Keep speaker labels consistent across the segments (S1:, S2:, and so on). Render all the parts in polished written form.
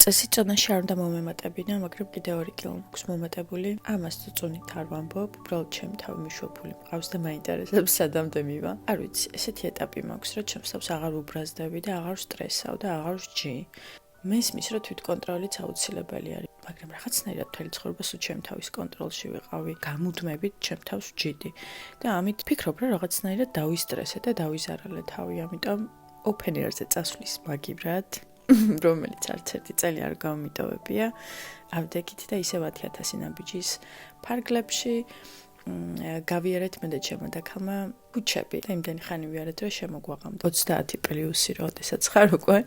S1: წესიწონაში არ უნდა მომემატებინა, მაგრამ კიდევ 2 კილო მაქვს მომატებული. ამას წუწუნით არ ვამბობ, უბრალოდ ჩემი თავი მიშვებული მყავს და მაინტერესებს სადამდე მივა. არ ვიცი, ესეთი ეტაპი მაქვს, რომ ჩემს თავს აღარ უბრაზდები და აღარ ვსტრესავ და აღარ ვსჯი. მესმის, რომ თვითკონტროლიც აუცილებელი არის, მაგრამ რაღაცნაირად მთელი ცხოვრება სულ ჩემი თავის კონტროლში ვიყავი, გამუდმებით ჩემ თავს ვჯიდი და ამით ვფიქრობ, რომ რაღაცნაირად დავისტრესე და დავიზარალე თავი, ამიტომ ოფენერზე წასვლის მაგივრად რომელიც არც ერთი წელი არ გამომიტოვებია, ავდექით და ისევ 10,000 ნაბიჯის ფარგლებში გავიარეთ მე და ჩემო დაქალმა ქუჩები და იმდენი ხანი ვიარეთ, რომ შემოგვაღამდა 30 პლუსი, როდესაც ხარ უკვე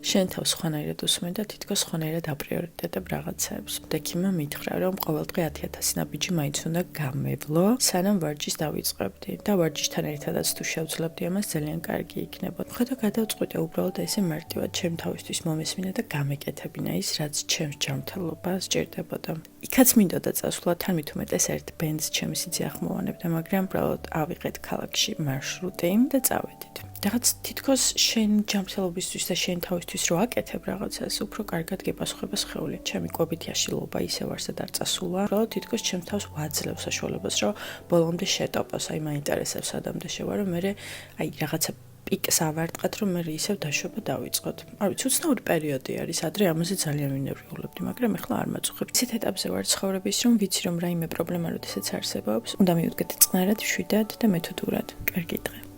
S1: შენ თავს ხვანაირად უსმენ და თითქოს ხვანაირად აპრიორიტეტებ რაღაცებს. დექიმა მითხრა, რომ ყოველდღე 10,000 ნაბიჯი მაინც უნდა გამევლო, სანამ ვარჯიშს დავიწყებდი და ვარჯიშთან ერთადაც თუ შევძლებდი ამას ძალიან კარგი იქნება. ხედა გადავწყვიტე უბრალოდ ესე მარტივად ჩემ თავისთვის მომესმინა და გამეკეთებინა ის, რაც ჩემს ჯანმრთელობას სჭირდებოდა. იქაც მინდოდა წასვლა, თან მით უმეტეს ერთ ბენდს ჩემი სიძე ახმოვანებდა, მაგრამ უბრალოდ ავიღეთ ქალაქში მარშრუტი და წავედით. რაღაც თითქოს შენ ჯანმრთელობისთვის და შენ თავისთვის რო აკეთებ რაღაცას, უფრო კარგად გეპასუხება სხეული. ჩემი კვებითი აშლილობა ისევ არსად არ წასულა. უბრალოდ თითქოს ჩემ თავს ვაძლევ საშუალებას, რომ ბოლომდე შეტოპოს, აი მაინტერესებს სადამდე შევა, რომ მე აი რაღაცა პიკს ავარტყათ, რომ მე ისევ დაშვება დავიწყოთ. არ ვიცი, უცნაური პერიოდი არის, ადრე ამაზე ძალიან ვინერვიულებდი, მაგრამ ეხლა არ მაწუხებ. ისეთ ეტაპზე ვარ ცხოვრების, რომ ვიცი, რომ რაიმე პრობლემა როდესაც არსებობს, უნდა მივდგეთ წყნარად, მშვიდად და მეთოდურად. კარგი დღე.